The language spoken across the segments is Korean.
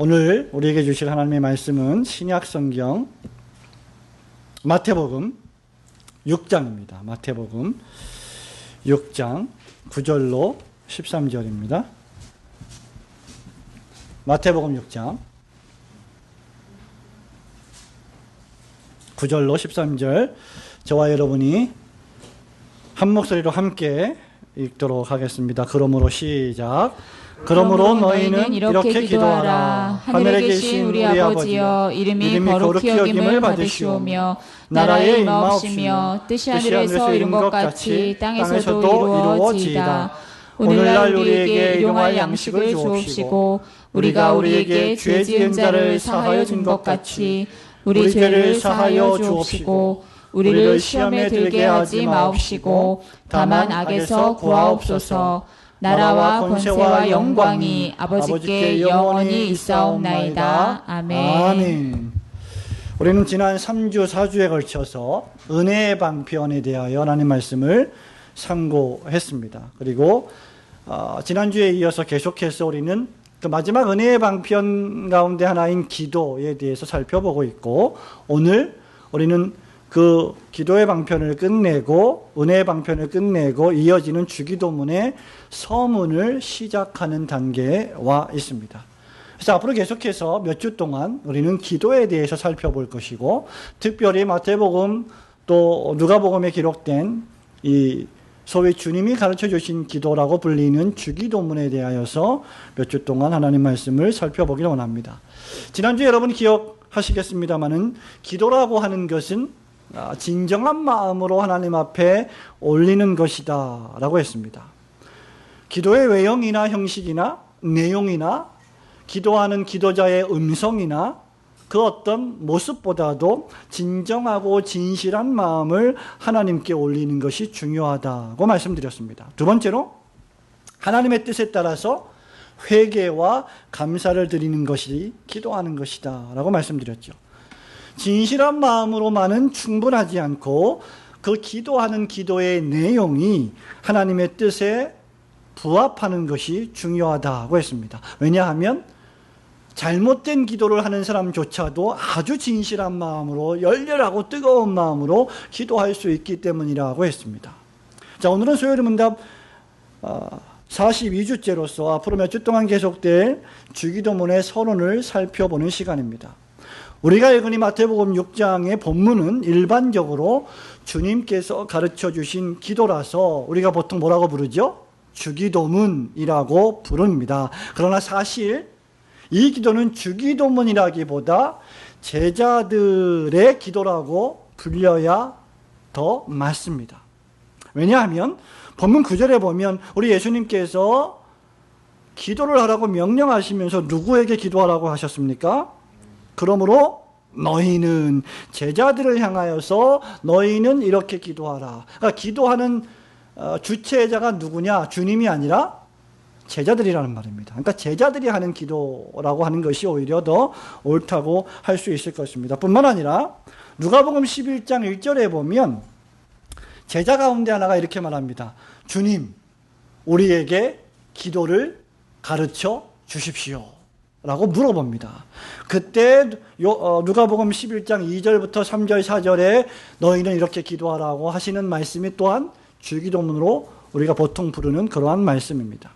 오늘 우리에게 주실 하나님의 말씀은 신약성경 마태복음 6장입니다. 마태복음 6장 9절로 13절입니다. 마태복음 6장 9절로 13절 저와 여러분이 한 목소리로 함께 읽도록 하겠습니다. 그러므로 시작. 그러므로 너희는 이렇게 기도하라. 하늘에 계신 우리 아버지여, 이름이 거룩히 여김을 받으시오며 나라의 임하옵시며 뜻이 하늘에서 이룬 것 같이 땅에서도 이루어지이다. 오늘날 우리에게 일용할 양식을 주옵시고 우리가 우리에게 죄 지은 자를 사하여 준 것 같이 우리 죄를 사하여 주옵시고 우리를 시험에 들게 하지 마옵시고 다만 악에서 구하옵소서. 나라와 권세와 영광이 아버지께 영원히 있사옵나이다. 아멘. 아멘. 우리는 지난 3주, 4주에 걸쳐서 은혜의 방편에 대하여 하나님 말씀을 상고했습니다. 그리고 지난주에 이어서 계속해서 우리는 그 마지막 은혜의 방편 가운데 하나인 기도에 대해서 살펴보고 있고, 오늘 우리는 그 기도의 방편을 끝내고 은혜의 방편을 끝내고 이어지는 주기도문의 서문을 시작하는 단계에 와 있습니다. 그래서 앞으로 계속해서 몇 주 동안 우리는 기도에 대해서 살펴볼 것이고, 특별히 마태복음 또 누가복음에 기록된 이 소위 주님이 가르쳐 주신 기도라고 불리는 주기도문에 대하여서 몇 주 동안 하나님 말씀을 살펴보기를 원합니다. 지난주 여러분 기억하시겠습니다마는 기도라고 하는 것은 진정한 마음으로 하나님 앞에 올리는 것이다 라고 했습니다. 기도의 외형이나 형식이나 내용이나 기도하는 기도자의 음성이나 그 어떤 모습보다도 진정하고 진실한 마음을 하나님께 올리는 것이 중요하다고 말씀드렸습니다. 두 번째로 하나님의 뜻에 따라서 회개와 감사를 드리는 것이 기도하는 것이다 라고 말씀드렸죠. 진실한 마음으로만은 충분하지 않고 그 기도하는 기도의 내용이 하나님의 뜻에 부합하는 것이 중요하다고 했습니다. 왜냐하면 잘못된 기도를 하는 사람조차도 아주 진실한 마음으로 열렬하고 뜨거운 마음으로 기도할 수 있기 때문이라고 했습니다. 자, 오늘은 소요리 문답 42주째로서 앞으로 몇 주 동안 계속될 주기도문의 서론을 살펴보는 시간입니다. 우리가 읽은 이 마태복음 6장의 본문은 일반적으로 주님께서 가르쳐 주신 기도라서 우리가 보통 뭐라고 부르죠? 주기도문이라고 부릅니다. 그러나 사실 이 기도는 주기도문이라기보다 제자들의 기도라고 불려야 더 맞습니다. 왜냐하면 본문 9절에 보면 우리 예수님께서 기도를 하라고 명령하시면서 누구에게 기도하라고 하셨습니까? 그러므로 너희는, 제자들을 향하여서 너희는 이렇게 기도하라. 그러니까 기도하는 주체자가 누구냐? 주님이 아니라 제자들이라는 말입니다. 그러니까 제자들이 하는 기도라고 하는 것이 오히려 더 옳다고 할 수 있을 것입니다. 뿐만 아니라 누가복음 11장 1절에 보면 제자 가운데 하나가 이렇게 말합니다. 주님, 우리에게 기도를 가르쳐 주십시오 라고 물어봅니다. 그때 누가복음 11장 2절부터 3절 4절에 너희는 이렇게 기도하라고 하시는 말씀이 또한 주기도문으로 우리가 보통 부르는 그러한 말씀입니다.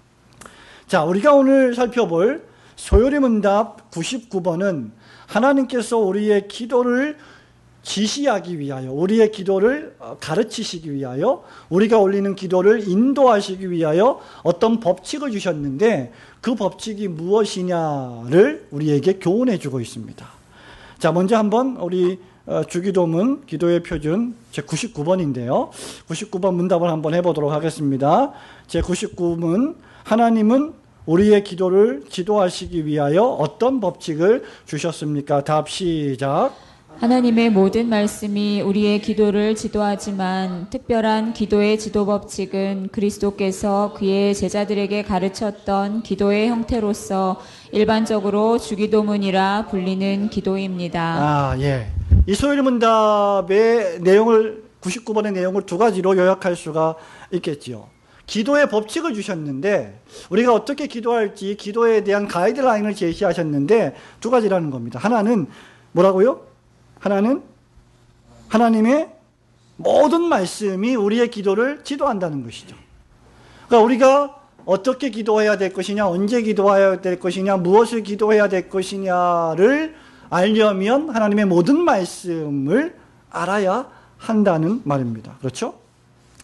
자, 우리가 오늘 살펴볼 소요리 문답 99번은 하나님께서 우리의 기도를 지시하기 위하여, 우리의 기도를 가르치시기 위하여, 우리가 올리는 기도를 인도하시기 위하여 어떤 법칙을 주셨는데 그 법칙이 무엇이냐를 우리에게 교훈해 주고 있습니다. 자, 먼저 한번 우리 주기도문 기도의 표준 제 99번인데요. 99번 문답을 한번 해보도록 하겠습니다. 제 99문, 하나님은 우리의 기도를 지도하시기 위하여 어떤 법칙을 주셨습니까? 답 시작. 하나님의 모든 말씀이 우리의 기도를 지도하지만 특별한 기도의 지도 법칙은 그리스도께서 그의 제자들에게 가르쳤던 기도의 형태로서 일반적으로 주기도문이라 불리는 기도입니다. 예. 이 소요리 문답의 내용을 99번의 내용을 두 가지로 요약할 수가 있겠지요. 기도의 법칙을 주셨는데 우리가 어떻게 기도할지 기도에 대한 가이드라인을 제시하셨는데 두 가지라는 겁니다. 하나는 뭐라고요? 하나는 하나님의 모든 말씀이 우리의 기도를 지도한다는 것이죠. 그러니까 우리가 어떻게 기도해야 될 것이냐, 언제 기도해야 될 것이냐, 무엇을 기도해야 될 것이냐를 알려면 하나님의 모든 말씀을 알아야 한다는 말입니다. 그렇죠?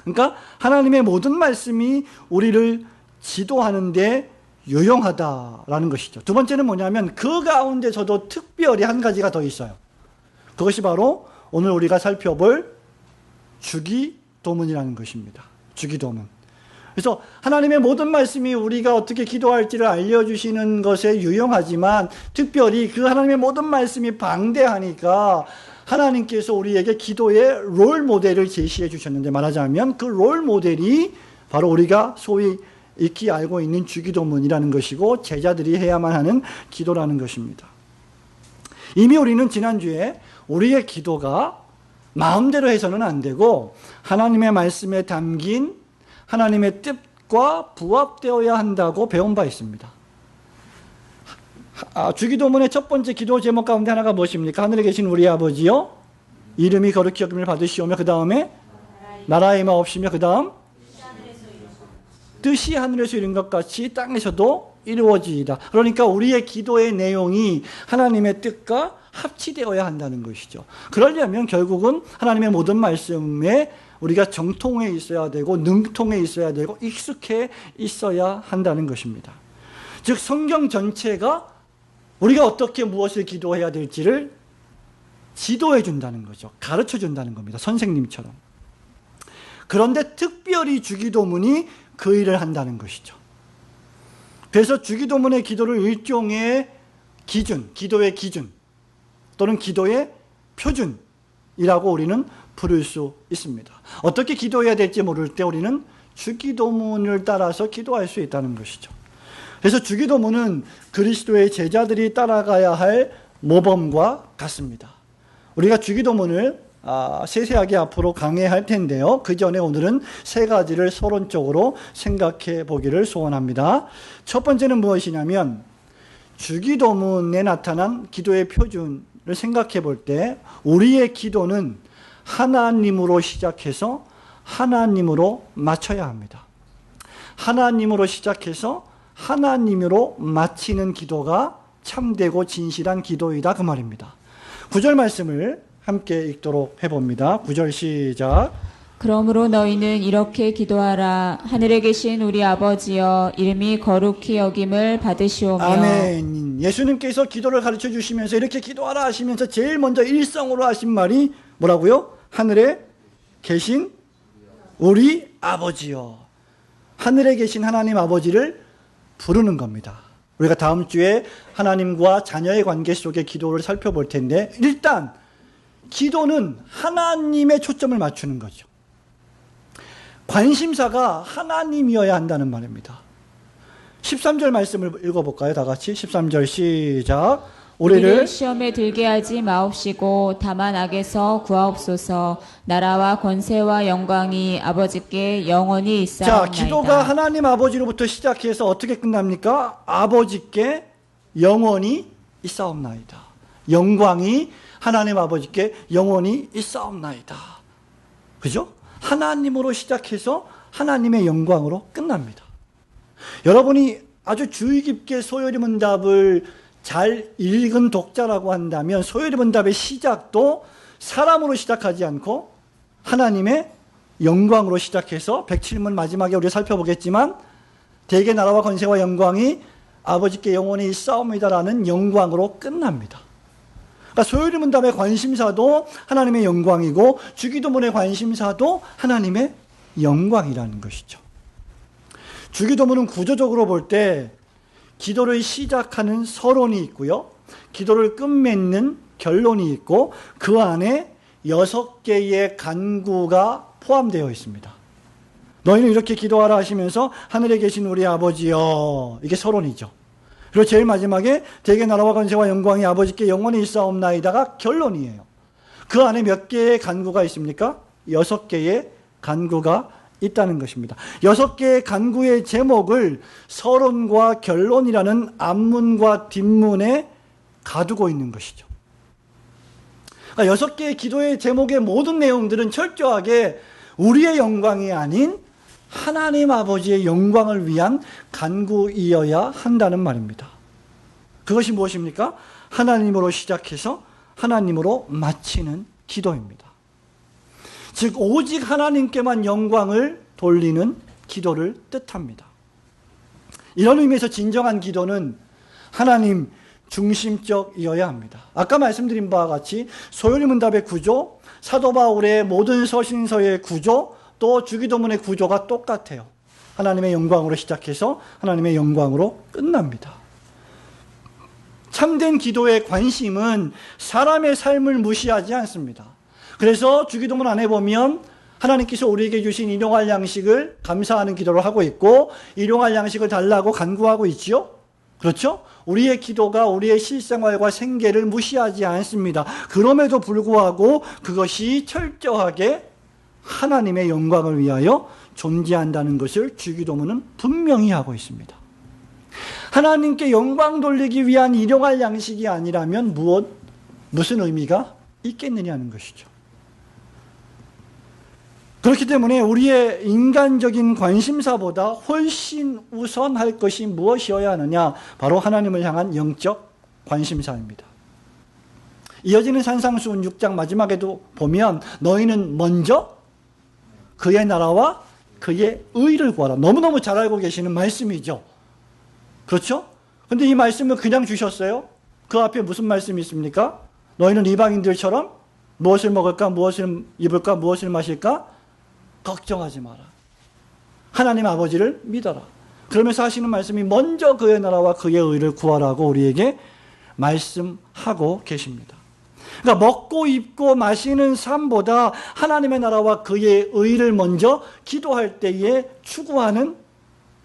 그러니까 하나님의 모든 말씀이 우리를 지도하는데 유용하다라는 것이죠. 두 번째는 뭐냐면 그 가운데서도 특별히 한 가지가 더 있어요. 그것이 바로 오늘 우리가 살펴볼 주기도문이라는 것입니다. 주기도문. 그래서 하나님의 모든 말씀이 우리가 어떻게 기도할지를 알려주시는 것에 유용하지만 특별히 그 하나님의 모든 말씀이 방대하니까 하나님께서 우리에게 기도의 롤 모델을 제시해 주셨는데 말하자면 그 롤 모델이 바로 우리가 소위 익히 알고 있는 주기도문이라는 것이고 제자들이 해야만 하는 기도라는 것입니다. 이미 우리는 지난주에 우리의 기도가 마음대로 해서는 안 되고 하나님의 말씀에 담긴 하나님의 뜻과 부합되어야 한다고 배운 바 있습니다. 주기도문의 첫 번째 기도 제목 가운데 하나가 무엇입니까? 하늘에 계신 우리 아버지여 이름이 거룩히 여김을 받으시오며 그 다음에 나라의 마옵시며 그 다음 뜻이 하늘에서 이룬 것 같이 땅에서도 이루어지이다. 그러니까 우리의 기도의 내용이 하나님의 뜻과 합치되어야 한다는 것이죠. 그러려면 결국은 하나님의 모든 말씀에 우리가 정통해 있어야 되고 능통해 있어야 되고 익숙해 있어야 한다는 것입니다. 즉 성경 전체가 우리가 어떻게 무엇을 기도해야 될지를 지도해 준다는 거죠. 가르쳐 준다는 겁니다. 선생님처럼. 그런데 특별히 주기도문이 그 일을 한다는 것이죠. 그래서 주기도문의 기도를 일종의 기준, 기도의 기준 또는 기도의 표준이라고 우리는 부를 수 있습니다. 어떻게 기도해야 될지 모를 때 우리는 주기도문을 따라서 기도할 수 있다는 것이죠. 그래서 주기도문은 그리스도의 제자들이 따라가야 할 모범과 같습니다. 우리가 주기도문을 세세하게 앞으로 강해할 텐데요. 그 전에 오늘은 세 가지를 서론적으로 생각해 보기를 소원합니다. 첫 번째는 무엇이냐면 주기도문에 나타난 기도의 표준을 생각해 볼 때 우리의 기도는 하나님으로 시작해서 하나님으로 마쳐야 합니다. 하나님으로 시작해서 하나님으로 마치는 기도가 참되고 진실한 기도이다 그 말입니다. 9절 말씀을 함께 읽도록 해봅니다. 9절 시작. 그러므로 너희는 이렇게 기도하라. 하늘에 계신 우리 아버지여 이름이 거룩히 여김을 받으시오며. 아멘. 예수님께서 기도를 가르쳐 주시면서 이렇게 기도하라 하시면서 제일 먼저 일성으로 하신 말이 뭐라고요? 하늘에 계신 우리 아버지요. 하늘에 계신 하나님 아버지를 부르는 겁니다. 우리가 다음 주에 하나님과 자녀의 관계 속의 기도를 살펴볼 텐데 일단 기도는 하나님의 초점을 맞추는 거죠. 관심사가 하나님이어야 한다는 말입니다. 13절 말씀을 읽어볼까요? 다 같이 13절 시작. 우리를 시험에 들게 하지 마옵시고 다만 악에서 구하옵소서. 나라와 권세와 영광이 아버지께 영원히 있사옵나이다. 자, 기도가 하나님 아버지로부터 시작해서 어떻게 끝납니까? 아버지께 영원히 있사옵나이다. 영광이 하나님 아버지께 영원히 있사옵나이다. 그죠? 하나님으로 시작해서 하나님의 영광으로 끝납니다. 여러분이 아주 주의 깊게 소요리 문답을 잘 읽은 독자라고 한다면 소요리 문답의 시작도 사람으로 시작하지 않고 하나님의 영광으로 시작해서 107문 마지막에 우리가 살펴보겠지만 대개 나라와 권세와 영광이 아버지께 영원히 있사옵니다라는 영광으로 끝납니다. 그러니까 소요리 문답의 관심사도 하나님의 영광이고 주기도문의 관심사도 하나님의 영광이라는 것이죠. 주기도문은 구조적으로 볼 때 기도를 시작하는 서론이 있고요. 기도를 끝맺는 결론이 있고 그 안에 6개의 간구가 포함되어 있습니다. 너희는 이렇게 기도하라 하시면서 하늘에 계신 우리 아버지여, 이게 서론이죠. 그리고 제일 마지막에 대개 나라와 권세와 영광이 아버지께 영원히 있사옵나이다가 결론이에요. 그 안에 몇 개의 간구가 있습니까? 6개의 간구가 있다는 것입니다. 6개의 간구의 제목을 서론과 결론이라는 앞문과 뒷문에 가두고 있는 것이죠. 그러니까 6개의 기도의 제목의 모든 내용들은 철저하게 우리의 영광이 아닌 하나님 아버지의 영광을 위한 간구이어야 한다는 말입니다. 그것이 무엇입니까? 하나님으로 시작해서 하나님으로 마치는 기도입니다. 즉 오직 하나님께만 영광을 돌리는 기도를 뜻합니다. 이런 의미에서 진정한 기도는 하나님 중심적이어야 합니다. 아까 말씀드린 바와 같이 소요리문답의 구조, 사도 바울의 모든 서신서의 구조, 또 주기도문의 구조가 똑같아요. 하나님의 영광으로 시작해서 하나님의 영광으로 끝납니다. 참된 기도의 관심은 사람의 삶을 무시하지 않습니다. 그래서 주기도문 안에 보면 하나님께서 우리에게 주신 일용할 양식을 감사하는 기도를 하고 있고 일용할 양식을 달라고 간구하고 있지요. 그렇죠? 우리의 기도가 우리의 실생활과 생계를 무시하지 않습니다. 그럼에도 불구하고 그것이 철저하게 하나님의 영광을 위하여 존재한다는 것을 주기도문은 분명히 하고 있습니다. 하나님께 영광 돌리기 위한 일용할 양식이 아니라면 무슨 의미가 있겠느냐는 것이죠. 그렇기 때문에 우리의 인간적인 관심사보다 훨씬 우선할 것이 무엇이어야 하느냐? 바로 하나님을 향한 영적 관심사입니다. 이어지는 산상수훈 6장 마지막에도 보면 너희는 먼저 그의 나라와 그의 의를 구하라. 너무너무 잘 알고 계시는 말씀이죠. 그렇죠? 근데 이 말씀을 그냥 주셨어요? 그 앞에 무슨 말씀이 있습니까? 너희는 이방인들처럼 무엇을 먹을까, 무엇을 입을까, 무엇을 마실까? 걱정하지 마라. 하나님 아버지를 믿어라. 그러면서 하시는 말씀이 먼저 그의 나라와 그의 의를 구하라고 우리에게 말씀하고 계십니다. 그러니까 먹고 입고 마시는 삶보다 하나님의 나라와 그의 의를 먼저 기도할 때에 추구하는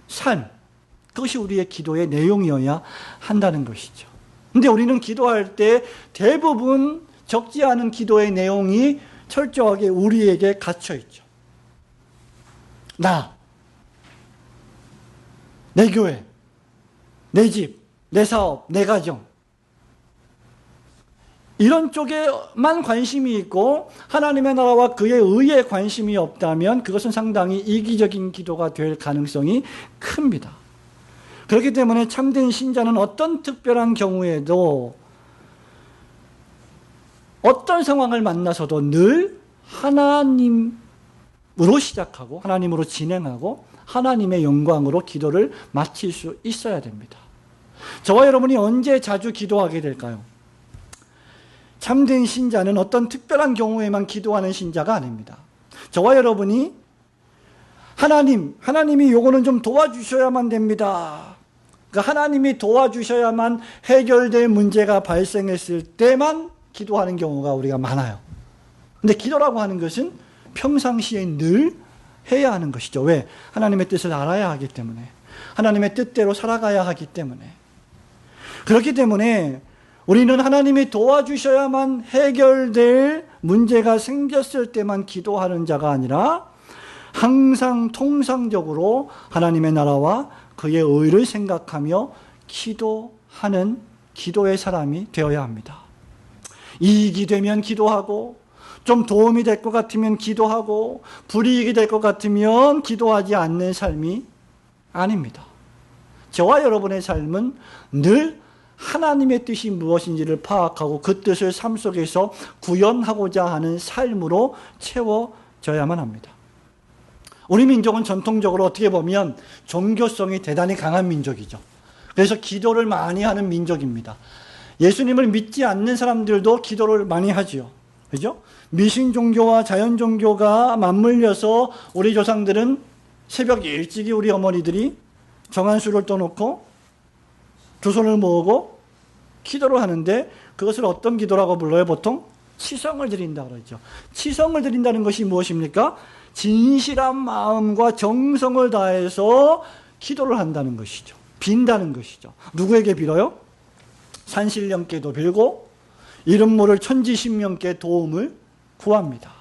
삶, 그것이 우리의 기도의 내용이어야 한다는 것이죠. 근데 우리는 기도할 때 대부분 적지 않은 기도의 내용이 철저하게 우리에게 갇혀 있죠. 내 교회, 내 집, 내 사업, 내 가정, 이런 쪽에만 관심이 있고 하나님의 나라와 그의 의에 관심이 없다면 그것은 상당히 이기적인 기도가 될 가능성이 큽니다. 그렇기 때문에 참된 신자는 어떤 특별한 경우에도 어떤 상황을 만나서도 늘 하나님으로 시작하고 하나님으로 진행하고 하나님의 영광으로 기도를 마칠 수 있어야 됩니다. 저와 여러분이 언제 자주 기도하게 될까요? 참된 신자는 어떤 특별한 기도하는 신자가 아닙니다. 저와 여러분이 하나님이 요거는 좀 도와주셔야만 됩니다. 그러니까 하나님이 도와주셔야만 해결될 문제가 발생했을 때만 기도하는 경우가 우리가 많아요. 근데 기도라고 하는 것은 평상시에 늘 해야 하는 것이죠. 왜? 하나님의 뜻을 알아야 하기 때문에, 하나님의 뜻대로 살아가야 하기 때문에. 그렇기 때문에 우리는 하나님이 도와주셔야만 해결될 문제가 생겼을 때만 기도하는 자가 아니라 항상 통상적으로 하나님의 나라와 그의 의를 생각하며 기도하는 기도의 사람이 되어야 합니다. 이익이 되면 기도하고, 좀 도움이 될 것 같으면 기도하고, 불이익이 될 것 같으면 기도하지 않는 삶이 아닙니다. 저와 여러분의 삶은 늘 하나님의 뜻이 무엇인지를 파악하고 그 뜻을 삶 속에서 구현하고자 하는 삶으로 채워져야만 합니다. 우리 민족은 전통적으로 어떻게 보면 종교성이 대단히 강한 민족이죠. 그래서 기도를 많이 하는 민족입니다. 예수님을 믿지 않는 사람들도 기도를 많이 하지요. 그죠? 미신 종교와 자연 종교가 맞물려서 우리 조상들은 새벽 일찍이 우리 어머니들이 정한수를 떠놓고 두 손을 모으고 기도를 하는데 그것을 어떤 기도라고 불러요? 보통 치성을 드린다고 그러죠. 치성을 드린다는 것이 무엇입니까? 진실한 마음과 정성을 다해서 기도를 한다는 것이죠. 빈다는 것이죠. 누구에게 빌어요? 산신령께도 빌고 이름 모를 천지신명께 도움을 구합니다.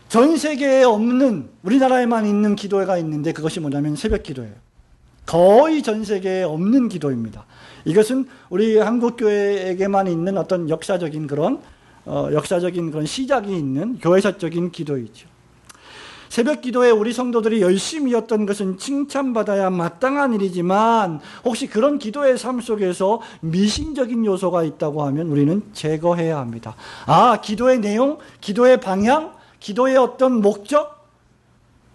전 세계에 없는 우리나라에만 있는 기도회가 있는데 그것이 뭐냐면 새벽 기도예요. 거의 전 세계에 없는 기도입니다. 이것은 우리 한국교회에게만 있는 어떤 역사적인 그런 시작이 있는 교회사적인 기도이죠. 새벽 기도에 우리 성도들이 열심이었던 것은 칭찬받아야 마땅한 일이지만 혹시 그런 기도의 삶 속에서 미신적인 요소가 있다고 하면 우리는 제거해야 합니다. 기도의 내용, 기도의 방향, 기도의 어떤 목적,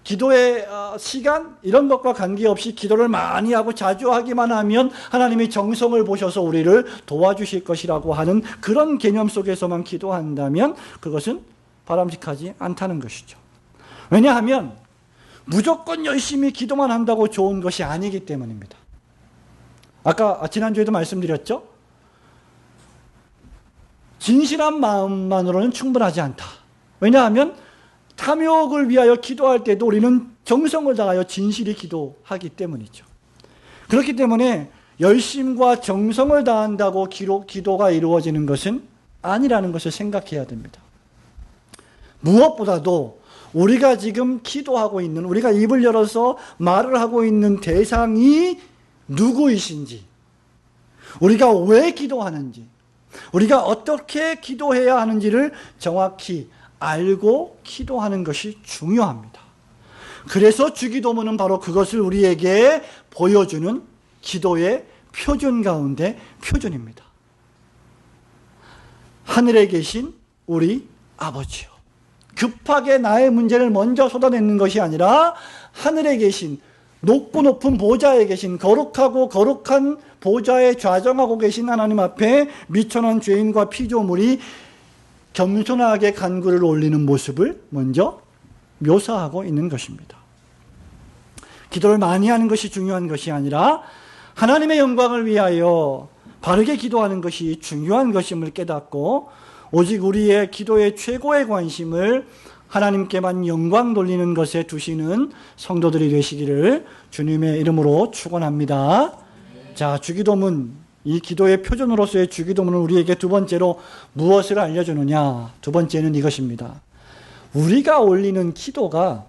기도의 시간 이런 것과 관계없이 기도를 많이 하고 자주 하기만 하면 하나님이 정성을 보셔서 우리를 도와주실 것이라고 하는 그런 개념 속에서만 기도한다면 그것은 바람직하지 않다는 것이죠. 왜냐하면 무조건 열심히 기도만 한다고 좋은 것이 아니기 때문입니다. 아까 지난주에도 말씀드렸죠? 진실한 마음만으로는 충분하지 않다. 왜냐하면 탐욕을 위하여 기도할 때도 우리는 정성을 다하여 진실히 기도하기 때문이죠. 그렇기 때문에 열심과 정성을 다한다고 기도가 이루어지는 것은 아니라는 것을 생각해야 됩니다. 무엇보다도 우리가 지금 기도하고 있는, 우리가 입을 열어서 말을 하고 있는 대상이 누구이신지, 우리가 왜 기도하는지, 우리가 어떻게 기도해야 하는지를 정확히 알고 기도하는 것이 중요합니다. 그래서 주기도문은 바로 그것을 우리에게 보여주는 기도의 표준 가운데 표준입니다. 하늘에 계신 우리 아버지요. 급하게 나의 문제를 먼저 쏟아내는 것이 아니라 하늘에 계신 높고 높은 보좌에 계신 거룩하고 거룩한 보좌에 좌정하고 계신 하나님 앞에 미천한 죄인과 피조물이 겸손하게 간구를 올리는 모습을 먼저 묘사하고 있는 것입니다. 기도를 많이 하는 것이 중요한 것이 아니라 하나님의 영광을 위하여 바르게 기도하는 것이 중요한 것임을 깨닫고 오직 우리의 기도의 최고의 관심을 하나님께만 영광 돌리는 것에 두시는 성도들이 되시기를 주님의 이름으로 축원합니다. 자, 주기도문, 이 기도의 표준으로서의 주기도문은 우리에게 두 번째로 무엇을 알려주느냐? 두 번째는 이것입니다. 우리가 올리는 기도가,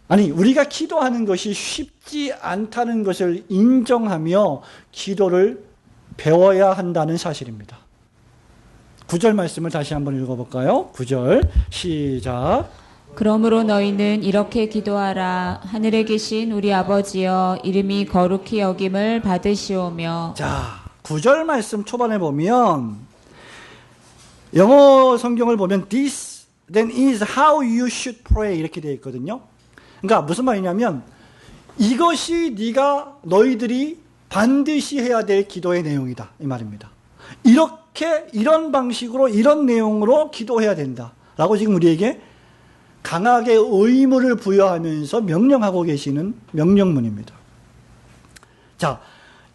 우리가 기도하는 것이 쉽지 않다는 것을 인정하며 기도를 배워야 한다는 사실입니다. 9절 말씀을 다시 한번 읽어볼까요? 9절 시작. 그러므로 너희는 이렇게 기도하라. 하늘에 계신 우리 아버지여, 이름이 거룩히 여김을 받으시오며. 자, 9절 말씀 초반에 보면 영어 성경을 보면 This then is how you should pray 이렇게 되어 있거든요. 그러니까 무슨 말이냐면 이것이 너희들이 반드시 해야 될 기도의 내용이다 이 말입니다. 이런 방식으로 이런 내용으로 기도해야 된다라고 지금 우리에게 강하게 의무를 부여하면서 명령하고 계시는 명령문입니다. 자,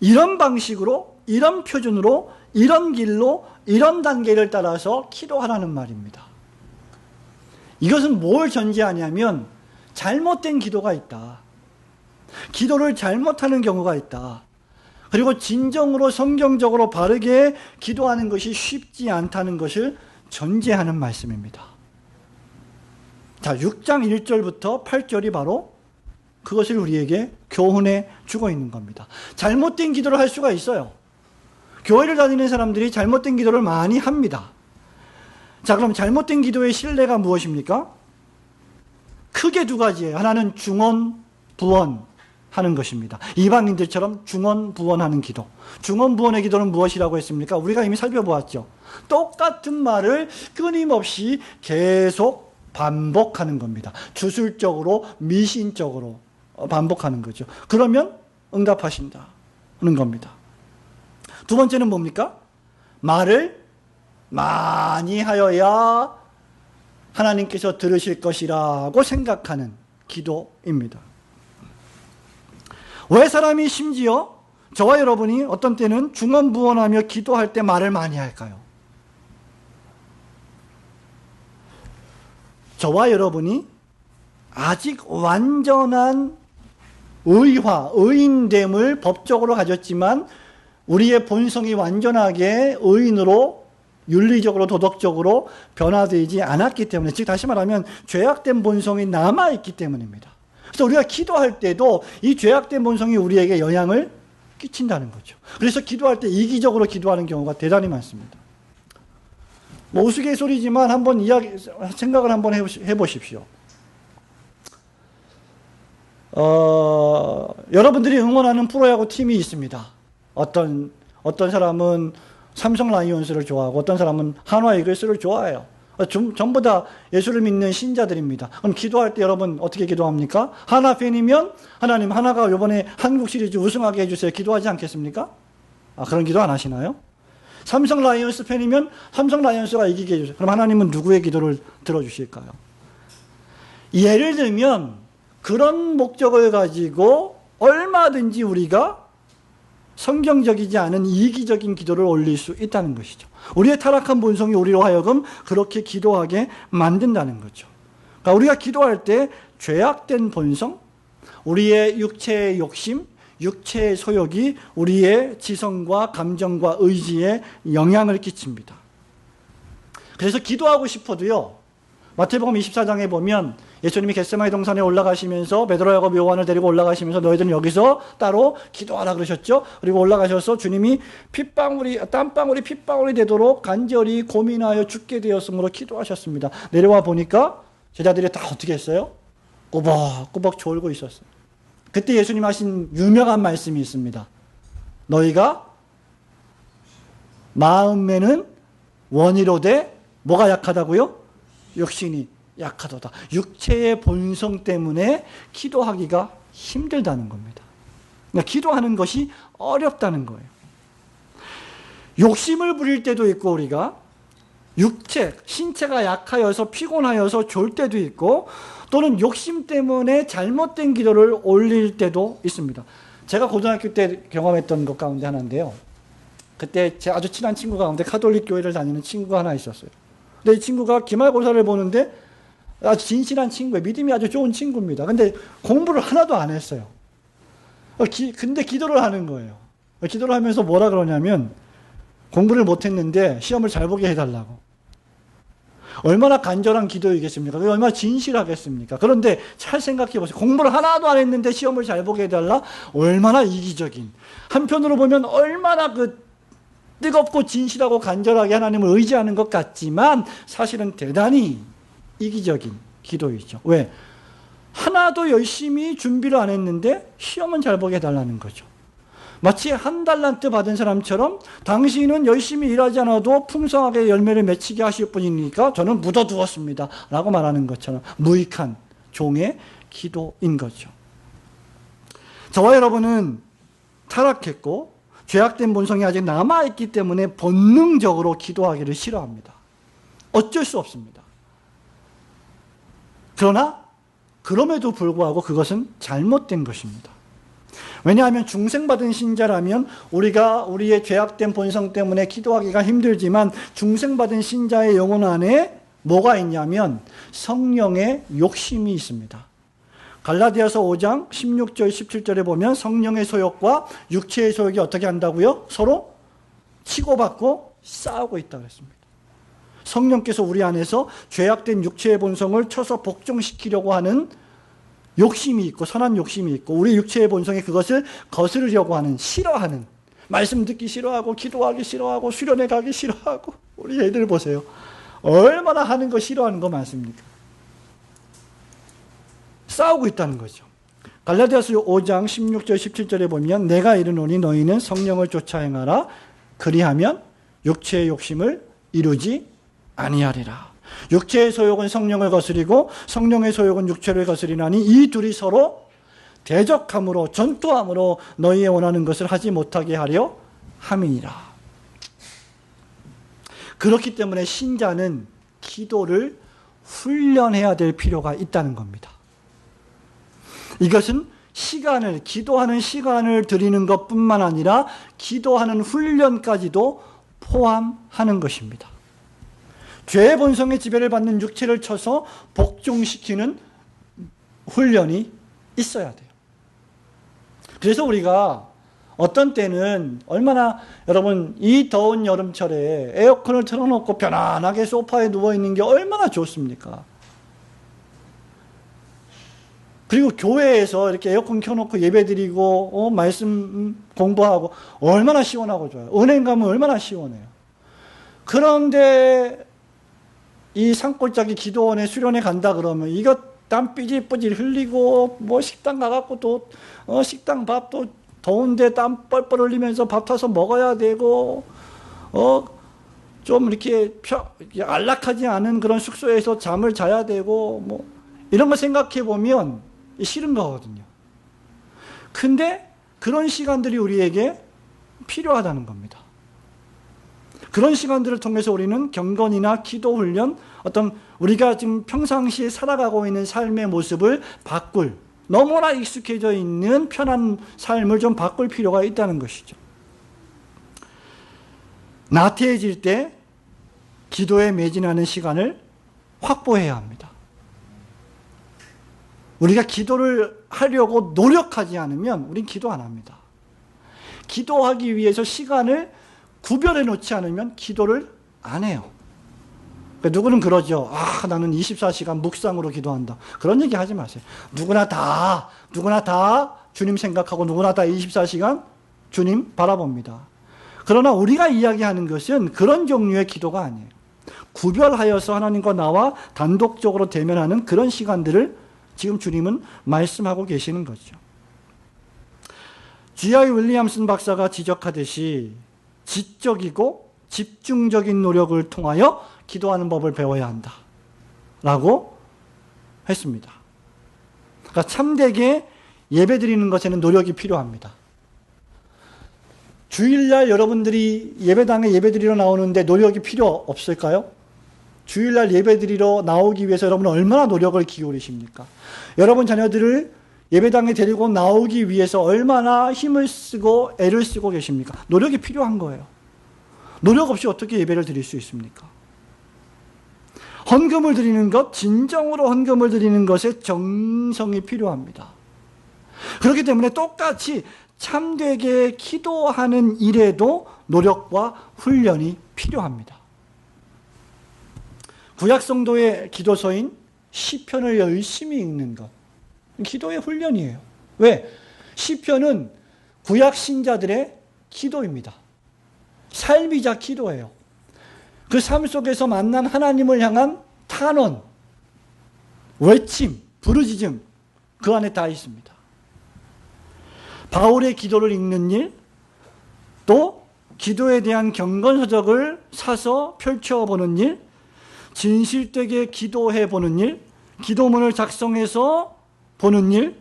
이런 방식으로, 이런 표준으로, 이런 길로, 이런 단계를 따라서 기도하라는 말입니다. 이것은 뭘 전제하냐면 잘못된 기도가 있다. 기도를 잘못하는 경우가 있다. 그리고 진정으로 성경적으로 바르게 기도하는 것이 쉽지 않다는 것을 전제하는 말씀입니다. 자, 6장 1절부터 8절이 바로 그것을 우리에게 교훈해 주고 있는 겁니다. 잘못된 기도를 할 수가 있어요. 교회를 다니는 사람들이 잘못된 기도를 많이 합니다. 자, 그럼 잘못된 기도의 실내가 무엇입니까? 크게 두 가지예요. 하나는 중언, 부언 하는 것입니다. 이방인들처럼 중언, 부언하는 기도. 중언, 부언의 기도는 무엇이라고 했습니까? 우리가 이미 살펴보았죠. 똑같은 말을 끊임없이 계속 반복하는 겁니다. 주술적으로, 미신적으로 반복하는 거죠. 그러면 응답하신다 하는 겁니다. 두 번째는 뭡니까? 말을 많이 하여야 하나님께서 들으실 것이라고 생각하는 기도입니다. 왜 사람이 심지어 저와 여러분이 어떤 때는 중언부언하며 기도할 때 말을 많이 할까요? 저와 여러분이 아직 완전한 의화, 의인됨을 법적으로 가졌지만 우리의 본성이 완전하게 의인으로 윤리적으로 도덕적으로 변화되지 않았기 때문에, 즉 다시 말하면 죄악된 본성이 남아있기 때문입니다. 그래서 우리가 기도할 때도 이 죄악된 본성이 우리에게 영향을 끼친다는 거죠. 그래서 기도할 때 이기적으로 기도하는 경우가 대단히 많습니다. 뭐 우스갯소리지만 한번 생각을 한번 해보십시오. 여러분들이 응원하는 프로야구 팀이 있습니다. 어떤 사람은 삼성 라이온스를 좋아하고 어떤 사람은 한화 이글스를 좋아해요. 전부 다 예수를 믿는 신자들입니다. 그럼 기도할 때 여러분 어떻게 기도합니까? 하나 팬이면 하나님 하나가 이번에 한국 시리즈 우승하게 해주세요. 기도하지 않겠습니까? 그런 기도 안 하시나요? 삼성 라이온스 팬이면 삼성 라이온스가 이기게 해주세요. 그럼 하나님은 누구의 기도를 들어주실까요? 예를 들면 그런 목적을 가지고 얼마든지 우리가 성경적이지 않은 이기적인 기도를 올릴 수 있다는 것이죠. 우리의 타락한 본성이 우리로 하여금 그렇게 기도하게 만든다는 거죠. 그러니까 우리가 기도할 때 죄악된 본성, 우리의 육체의 욕심, 육체의 소욕이 우리의 지성과 감정과 의지에 영향을 끼칩니다. 그래서 기도하고 싶어도요, 마태복음 24장에 보면 예수님이 겟세마네 동산에 올라가시면서 베드로 야고보 요한을 데리고 올라가시면서 너희들은 여기서 따로 기도하라 그러셨죠. 그리고 올라가셔서 주님이 땀방울이 핏방울이 되도록 간절히 고민하여 죽게 되었으므로 기도하셨습니다. 내려와 보니까 제자들이 다 어떻게 했어요? 꼬박꼬박 졸고 있었어요. 그때 예수님 하신 유명한 말씀이 있습니다. 너희가 마음에는 원이로되 뭐가 약하다고요? 육신이 약하도다. 육체의 본성 때문에 기도하기가 힘들다는 겁니다. 그러니까 기도하는 것이 어렵다는 거예요. 욕심을 부릴 때도 있고 우리가 신체가 약하여서 피곤하여서 졸 때도 있고 또는 욕심 때문에 잘못된 기도를 올릴 때도 있습니다. 제가 고등학교 때 경험했던 것 가운데 하나인데요. 그때 제 아주 친한 친구 가운데 가톨릭 교회를 다니는 친구가 하나 있었어요. 근데 이 친구가 기말고사를 보는데 아주 진실한 친구예요. 믿음이 아주 좋은 친구입니다. 근데 공부를 하나도 안 했어요. 근데 기도를 하는 거예요. 기도를 하면서 뭐라 그러냐면 공부를 못 했는데 시험을 잘 보게 해달라고. 얼마나 간절한 기도이겠습니까? 얼마나 진실하겠습니까? 그런데 잘 생각해 보세요. 공부를 하나도 안 했는데 시험을 잘 보게 해달라? 얼마나 이기적인. 한편으로 보면 얼마나 뜨겁고 진실하고 간절하게 하나님을 의지하는 것 같지만 사실은 대단히 이기적인 기도이죠. 왜? 하나도 열심히 준비를 안 했는데 시험은 잘 보게 해달라는 거죠. 마치 한 달란트 받은 사람처럼 당신은 열심히 일하지 않아도 풍성하게 열매를 맺히게 하실 분이니까 저는 묻어두었습니다 라고 말하는 것처럼 무익한 종의 기도인 거죠. 저와 여러분은 타락했고 죄악된 본성이 아직 남아있기 때문에 본능적으로 기도하기를 싫어합니다. 어쩔 수 없습니다. 그러나 그럼에도 불구하고 그것은 잘못된 것입니다. 왜냐하면 중생받은 신자라면 우리가 우리의 죄악된 본성 때문에 기도하기가 힘들지만 중생받은 신자의 영혼 안에 뭐가 있냐면 성령의 욕심이 있습니다. 갈라디아서 5장 16절 17절에 보면 성령의 소욕과 육체의 소욕이 어떻게 한다고요? 서로 치고받고 싸우고 있다고 했습니다. 성령께서 우리 안에서 죄악된 육체의 본성을 쳐서 복종시키려고 하는 욕심이 있고 선한 욕심이 있고 우리 육체의 본성이 그것을 거스르려고 하는 싫어하는 말씀 듣기 싫어하고 기도하기 싫어하고 수련회 가기 싫어하고 우리 애들 보세요. 얼마나 하는 거 싫어하는 거 많습니까? 싸우고 있다는 거죠. 갈라디아서 5장 16절 17절에 보면 내가 이르노니 너희는 성령을 쫓아 행하라 그리하면 육체의 욕심을 이루지 아니하리라. 육체의 소욕은 성령을 거스리고 성령의 소욕은 육체를 거스리나니 이 둘이 서로 대적함으로 전투함으로 너희의 원하는 것을 하지 못하게 하려 함이니라. 그렇기 때문에 신자는 기도를 훈련해야 될 필요가 있다는 겁니다. 이것은 기도하는 시간을 드리는 것뿐만 아니라 기도하는 훈련까지도 포함하는 것입니다. 죄의 본성의 지배를 받는 육체를 쳐서 복종시키는 훈련이 있어야 돼요. 그래서 우리가 어떤 때는 얼마나 여러분 이 더운 여름철에 에어컨을 틀어놓고 편안하게 소파에 누워있는 게 얼마나 좋습니까? 그리고 교회에서 이렇게 에어컨 켜놓고 예배드리고 말씀 공부하고 얼마나 시원하고 좋아요. 은행 가면 얼마나 시원해요. 그런데 이 산골짜기 기도원에 수련회 간다 그러면 이거 땀 삐질삐질 흘리고 뭐 식당 가갖고 또 식당 밥도 더운데 땀 뻘뻘 흘리면서 밥 타서 먹어야 되고 좀 이렇게 안락하지 않은 그런 숙소에서 잠을 자야 되고 뭐 이런 거 생각해 보면 싫은 거거든요. 근데 그런 시간들이 우리에게 필요하다는 겁니다. 그런 시간들을 통해서 우리는 경건이나 기도 훈련, 어떤 우리가 지금 평상시에 살아가고 있는 삶의 모습을 바꿀, 너무나 익숙해져 있는 편한 삶을 좀 바꿀 필요가 있다는 것이죠. 나태해질 때 기도에 매진하는 시간을 확보해야 합니다. 우리가 기도를 하려고 노력하지 않으면 우린 기도 안 합니다. 기도하기 위해서 시간을 구별해 놓지 않으면 기도를 안 해요. 누구는 그러죠. 나는 24시간 묵상으로 기도한다. 그런 얘기 하지 마세요. 누구나 다 주님 생각하고 누구나 다 24시간 주님 바라봅니다. 그러나 우리가 이야기하는 것은 그런 종류의 기도가 아니에요. 구별하여서 하나님과 나와 단독적으로 대면하는 그런 시간들을 지금 주님은 말씀하고 계시는 거죠. G.I. 윌리엄슨 박사가 지적하듯이 지적이고 집중적인 노력을 통하여 기도하는 법을 배워야 한다 라고 했습니다. 그러니까 참되게 예배드리는 것에는 노력이 필요합니다. 주일날 여러분들이 예배당에 예배드리러 나오는데 노력이 필요 없을까요? 주일날 예배드리러 나오기 위해서 여러분은 얼마나 노력을 기울이십니까? 여러분 자녀들을 예배당에 데리고 나오기 위해서 얼마나 힘을 쓰고 애를 쓰고 계십니까? 노력이 필요한 거예요. 노력 없이 어떻게 예배를 드릴 수 있습니까? 헌금을 드리는 것, 진정으로 헌금을 드리는 것에 정성이 필요합니다. 그렇기 때문에 똑같이 참되게 기도하는 일에도 노력과 훈련이 필요합니다. 구약 성도의 기도서인 시편을 열심히 읽는 것, 기도의 훈련이에요. 왜? 시편은 구약 신자들의 기도입니다. 삶이자 기도예요. 그 삶 속에서 만난 하나님을 향한 탄원, 외침, 부르짖음, 그 안에 다 있습니다. 바울의 기도를 읽는 일, 또 기도에 대한 경건서적을 사서 펼쳐보는 일, 진실되게 기도해보는 일, 기도문을 작성해서 보는 일,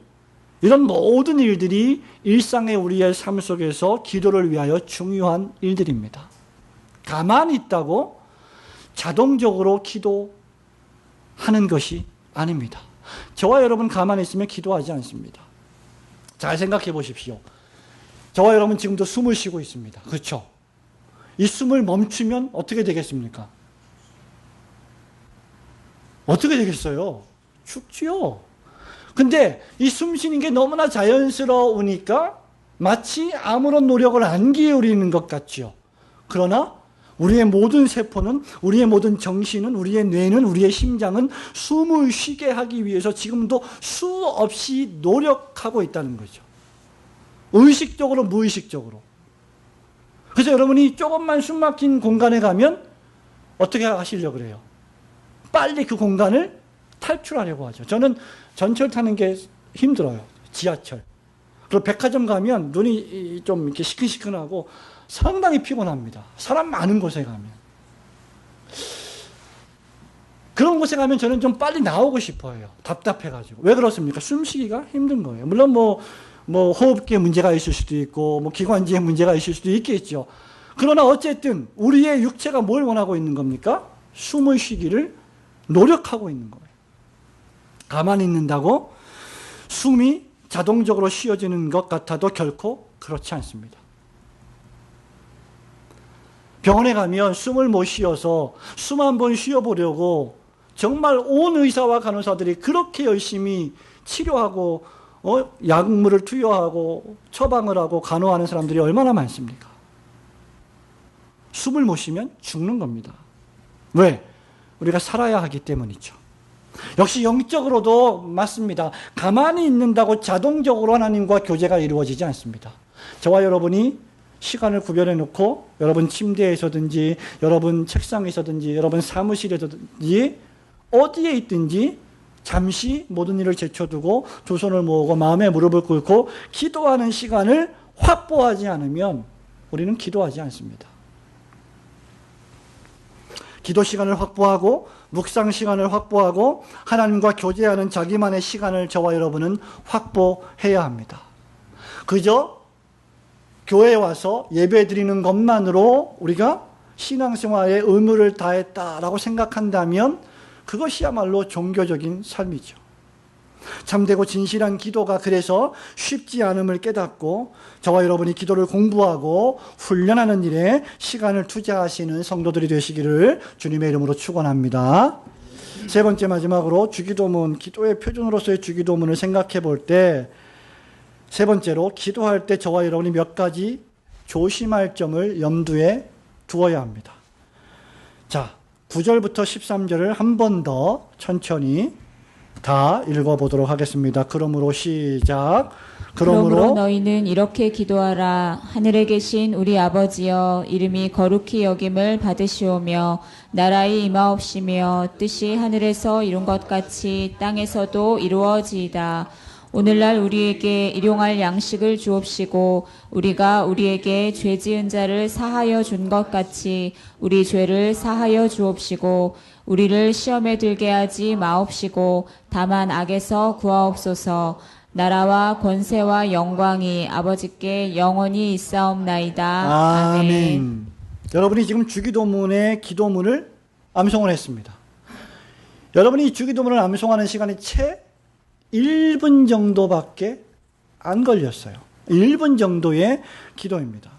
이런 모든 일들이 일상의 우리의 삶 속에서 기도를 위하여 중요한 일들입니다. 가만히 있다고 자동적으로 기도하는 것이 아닙니다. 저와 여러분 가만히 있으면 기도하지 않습니다. 잘 생각해 보십시오. 저와 여러분 지금도 숨을 쉬고 있습니다. 그렇죠? 이 숨을 멈추면 어떻게 되겠습니까? 어떻게 되겠어요? 죽지요. 근데 이 숨 쉬는 게 너무나 자연스러우니까 마치 아무런 노력을 안 기울이는 것 같죠. 그러나 우리의 모든 세포는, 우리의 모든 정신은, 우리의 뇌는, 우리의 심장은 숨을 쉬게 하기 위해서 지금도 수없이 노력하고 있다는 거죠. 의식적으로, 무의식적으로. 그래서 여러분이 조금만 숨 막힌 공간에 가면 어떻게 하시려고 그래요? 빨리 그 공간을 탈출하려고 하죠. 저는 전철 타는 게 힘들어요. 지하철. 그리고 백화점 가면 눈이 좀 이렇게 시큰시큰하고 상당히 피곤합니다. 사람 많은 곳에 가면. 그런 곳에 가면 저는 좀 빨리 나오고 싶어요. 답답해가지고. 왜 그렇습니까? 숨쉬기가 힘든 거예요. 물론 뭐 호흡기에 문제가 있을 수도 있고, 뭐 기관지에 문제가 있을 수도 있겠죠. 그러나 어쨌든 우리의 육체가 뭘 원하고 있는 겁니까? 숨을 쉬기를 노력하고 있는 거예요. 가만히 있는다고 숨이 자동적으로 쉬어지는 것 같아도 결코 그렇지 않습니다. 병원에 가면 숨을 못 쉬어서 숨 한번 쉬어보려고 정말 온 의사와 간호사들이 그렇게 열심히 치료하고 약물을 투여하고 처방을 하고 간호하는 사람들이 얼마나 많습니까? 숨을 못 쉬면 죽는 겁니다. 왜? 우리가 살아야 하기 때문이죠. 역시 영적으로도 맞습니다. 가만히 있는다고 자동적으로 하나님과 교제가 이루어지지 않습니다. 저와 여러분이 시간을 구별해 놓고 여러분 침대에서든지 여러분 책상에서든지 여러분 사무실에서든지 어디에 있든지 잠시 모든 일을 제쳐두고 두 손을 모으고 마음에 무릎을 꿇고 기도하는 시간을 확보하지 않으면 우리는 기도하지 않습니다. 기도 시간을 확보하고 묵상 시간을 확보하고 하나님과 교제하는 자기만의 시간을 저와 여러분은 확보해야 합니다. 그저 교회에 와서 예배 드리는 것만으로 우리가 신앙생활의 의무를 다했다라고 생각한다면 그것이야말로 종교적인 삶이죠. 참되고 진실한 기도가 그래서 쉽지 않음을 깨닫고 저와 여러분이 기도를 공부하고 훈련하는 일에 시간을 투자하시는 성도들이 되시기를 주님의 이름으로 축원합니다. 세 번째 마지막으로 주기도문, 기도의 표준으로서의 주기도문을 생각해 볼 때 세 번째로 기도할 때 저와 여러분이 몇 가지 조심할 점을 염두에 두어야 합니다. 자, 9절부터 13절을 한 번 더 천천히 다 읽어보도록 하겠습니다. 그러므로 시작. 그러므로 너희는 이렇게 기도하라. 하늘에 계신 우리 아버지여, 이름이 거룩히 여김을 받으시오며 나라의 임하옵시며 뜻이 하늘에서 이룬 것 같이 땅에서도 이루어지이다. 오늘날 우리에게 일용할 양식을 주옵시고 우리가 우리에게 죄 지은 자를 사하여 준 것 같이 우리 죄를 사하여 주옵시고 우리를 시험에 들게 하지 마옵시고 다만 악에서 구하옵소서. 나라와 권세와 영광이 아버지께 영원히 있사옵나이다. 아멘. 여러분이 지금 주기도문의 기도문을 암송을 했습니다. 여러분이 주기도문을 암송하는 시간이 채 1분 정도밖에 안 걸렸어요. 1분 정도의 기도입니다.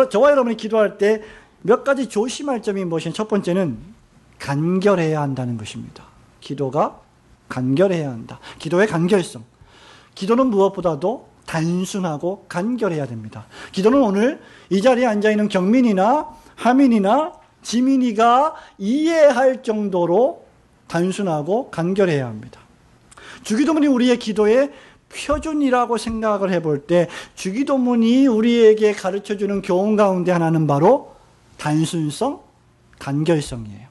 저와 여러분이 기도할 때 몇 가지 조심할 점이 무엇이냐? 첫 번째는 간결해야 한다는 것입니다. 기도가 간결해야 한다. 기도의 간결성. 기도는 무엇보다도 단순하고 간결해야 됩니다. 기도는 오늘 이 자리에 앉아있는 경민이나 하민이나 지민이가 이해할 정도로 단순하고 간결해야 합니다. 주기도문이 우리의 기도의 표준이라고 생각을 해볼 때 주기도문이 우리에게 가르쳐주는 교훈 가운데 하나는 바로 단순성, 간결성이에요.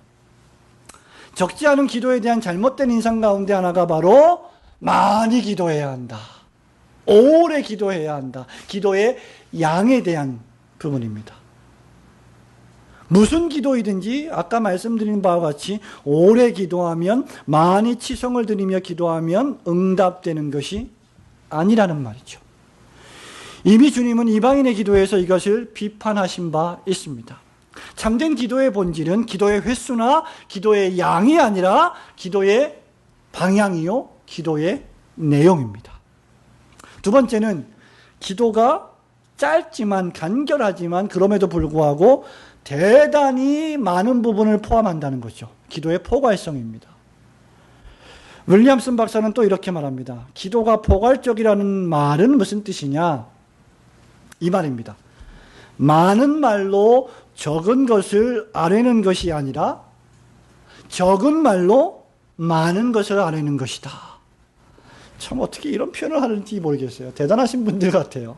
적지 않은 기도에 대한 잘못된 인상 가운데 하나가 바로 많이 기도해야 한다. 오래 기도해야 한다. 기도의 양에 대한 부분입니다. 무슨 기도이든지 아까 말씀드린 바와 같이 오래 기도하면, 많이 치성을 드리며 기도하면 응답되는 것이 아니라는 말이죠. 이미 주님은 이방인의 기도에서 이것을 비판하신 바 있습니다. 참된 기도의 본질은 기도의 횟수나 기도의 양이 아니라 기도의 방향이요, 기도의 내용입니다. 두 번째는 기도가 짧지만 간결하지만 그럼에도 불구하고 대단히 많은 부분을 포함한다는 거죠. 기도의 포괄성입니다. 윌리엄슨 박사는 또 이렇게 말합니다. 기도가 포괄적이라는 말은 무슨 뜻이냐? 이 말입니다. 많은 말로 적은 것을 아뢰는 것이 아니라 적은 말로 많은 것을 아뢰는 것이다. 참 어떻게 이런 표현을 하는지 모르겠어요. 대단하신 분들 같아요.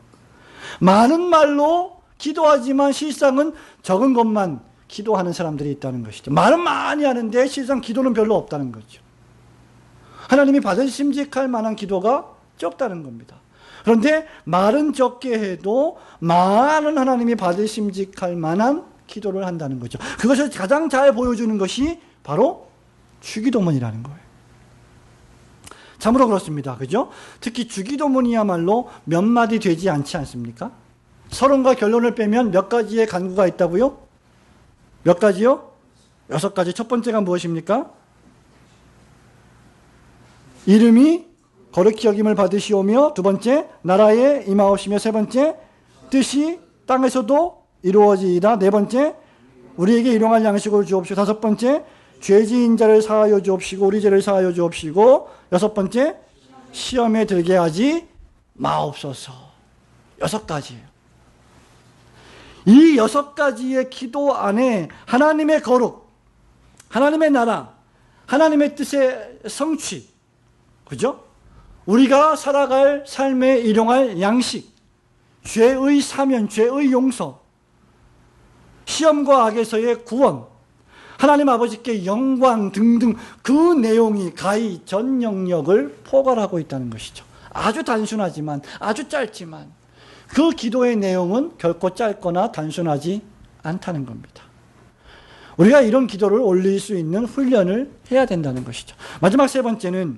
많은 말로 기도하지만 실상은 적은 것만 기도하는 사람들이 있다는 것이죠. 말은 많이 하는데 실상 기도는 별로 없다는 거죠. 하나님이 받으심직할 만한 기도가 적다는 겁니다. 그런데 말은 적게 해도 많은 하나님이 받으심직할 만한 기도를 한다는 거죠. 그것을 가장 잘 보여주는 것이 바로 주기도문이라는 거예요. 참으로 그렇습니다. 그죠? 특히 주기도문이야말로 몇 마디 되지 않지 않습니까? 서론과 결론을 빼면 몇 가지의 간구가 있다고요? 몇 가지요? 6가지. 첫 번째가 무엇입니까? 이름이 거룩히 여김을 받으시오며, 두 번째 나라에 임하옵시며, 세 번째 뜻이 땅에서도 이루어지이다, 네 번째 우리에게 일용할 양식을 주옵시고, 다섯 번째 죄 지은 자를 사하여 주옵시고 우리 죄를 사하여 주옵시고, 여섯 번째 시험에 들게 하지 마옵소서. 6가지예요. 이 6가지의 기도 안에 하나님의 거룩, 하나님의 나라, 하나님의 뜻의 성취, 그죠? 우리가 살아갈 삶에 일용할 양식, 죄의 사면, 죄의 용서, 시험과 악에서의 구원, 하나님 아버지께 영광 등등 그 내용이 가히 전 영역을 포괄하고 있다는 것이죠. 아주 단순하지만, 아주 짧지만 그 기도의 내용은 결코 짧거나 단순하지 않다는 겁니다. 우리가 이런 기도를 올릴 수 있는 훈련을 해야 된다는 것이죠. 마지막 3번째는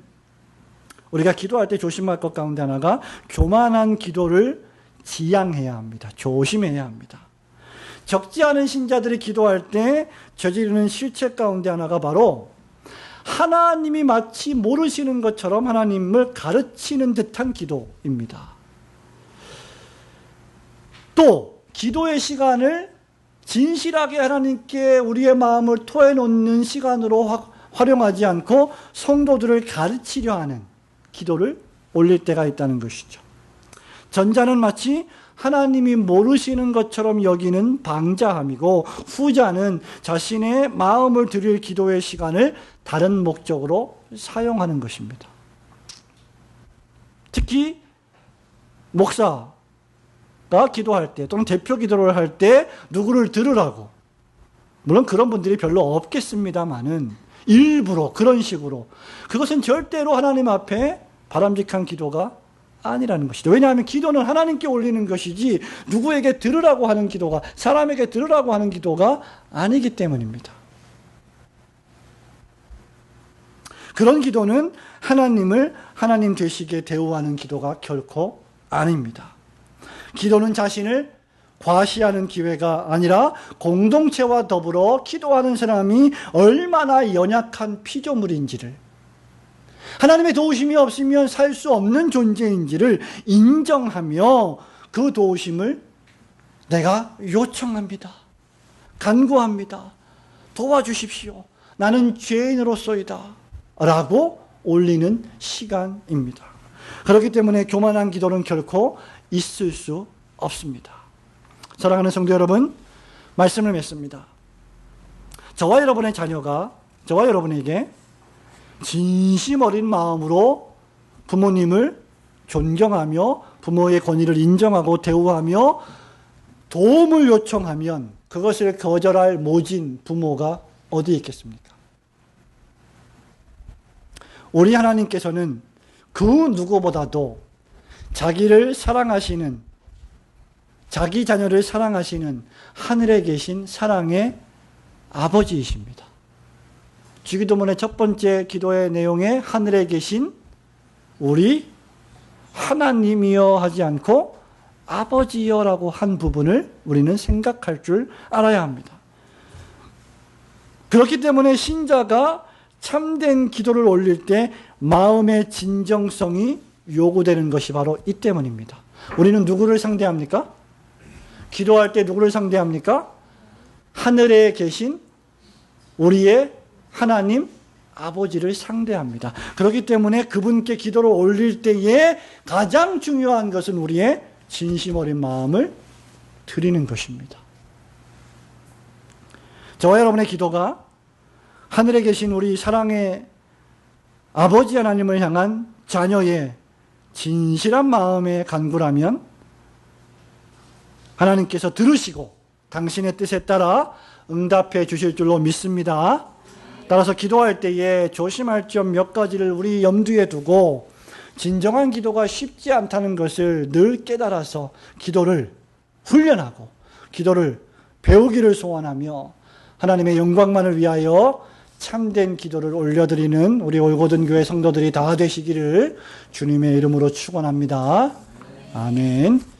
우리가 기도할 때 조심할 것 가운데 하나가 교만한 기도를 지양해야 합니다. 조심해야 합니다. 적지 않은 신자들이 기도할 때 저지르는 실책 가운데 하나가 바로 하나님이 마치 모르시는 것처럼 하나님을 가르치는 듯한 기도입니다. 또 기도의 시간을 진실하게 하나님께 우리의 마음을 토해놓는 시간으로 활용하지 않고 성도들을 가르치려 하는 기도를 올릴 때가 있다는 것이죠. 전자는 마치 하나님이 모르시는 것처럼 여기는 방자함이고, 후자는 자신의 마음을 드릴 기도의 시간을 다른 목적으로 사용하는 것입니다. 특히 목사가 기도할 때 또는 대표 기도를 할 때 누구를 들으라고, 물론 그런 분들이 별로 없겠습니다만은 일부러 그런 식으로, 그것은 절대로 하나님 앞에 바람직한 기도가 아니라는 것이죠. 왜냐하면 기도는 하나님께 올리는 것이지 누구에게 들으라고 하는 기도가, 사람에게 들으라고 하는 기도가 아니기 때문입니다. 그런 기도는 하나님을 하나님 되시게 대우하는 기도가 결코 아닙니다. 기도는 자신을 과시하는 기회가 아니라 공동체와 더불어 기도하는 사람이 얼마나 연약한 피조물인지를, 하나님의 도우심이 없으면 살 수 없는 존재인지를 인정하며 그 도우심을 내가 요청합니다. 간구합니다. 도와주십시오. 나는 죄인으로서이다. 라고 올리는 시간입니다. 그렇기 때문에 교만한 기도는 결코 있을 수 없습니다. 사랑하는 성도 여러분, 말씀을 맺습니다. 저와 여러분의 자녀가 저와 여러분에게 진심 어린 마음으로 부모님을 존경하며 부모의 권위를 인정하고 대우하며 도움을 요청하면 그것을 거절할 모진 부모가 어디 있겠습니까? 우리 하나님께서는 그 누구보다도 자기를 사랑하시는, 자기 자녀를 사랑하시는 하늘에 계신 사랑의 아버지이십니다. 주기도문의 첫 번째 기도의 내용에 하늘에 계신 우리 하나님이여 하지 않고 아버지여라고 한 부분을 우리는 생각할 줄 알아야 합니다. 그렇기 때문에 신자가 참된 기도를 올릴 때 마음의 진정성이 요구되는 것이 바로 이 때문입니다. 우리는 누구를 상대합니까? 기도할 때 누구를 상대합니까? 하늘에 계신 우리의 하나님 아버지를 상대합니다. 그렇기 때문에 그분께 기도를 올릴 때에 가장 중요한 것은 우리의 진심 어린 마음을 드리는 것입니다. 저와 여러분의 기도가 하늘에 계신 우리 사랑의 아버지 하나님을 향한 자녀의 진실한 마음의 간구라면 하나님께서 들으시고 당신의 뜻에 따라 응답해 주실 줄로 믿습니다. 따라서 기도할 때에 조심할 점 몇 가지를 우리 염두에 두고 진정한 기도가 쉽지 않다는 것을 늘 깨달아서 기도를 훈련하고 기도를 배우기를 소원하며 하나님의 영광만을 위하여 참된 기도를 올려드리는 우리 올고든 교회 성도들이 다 되시기를 주님의 이름으로 축원합니다. 아멘.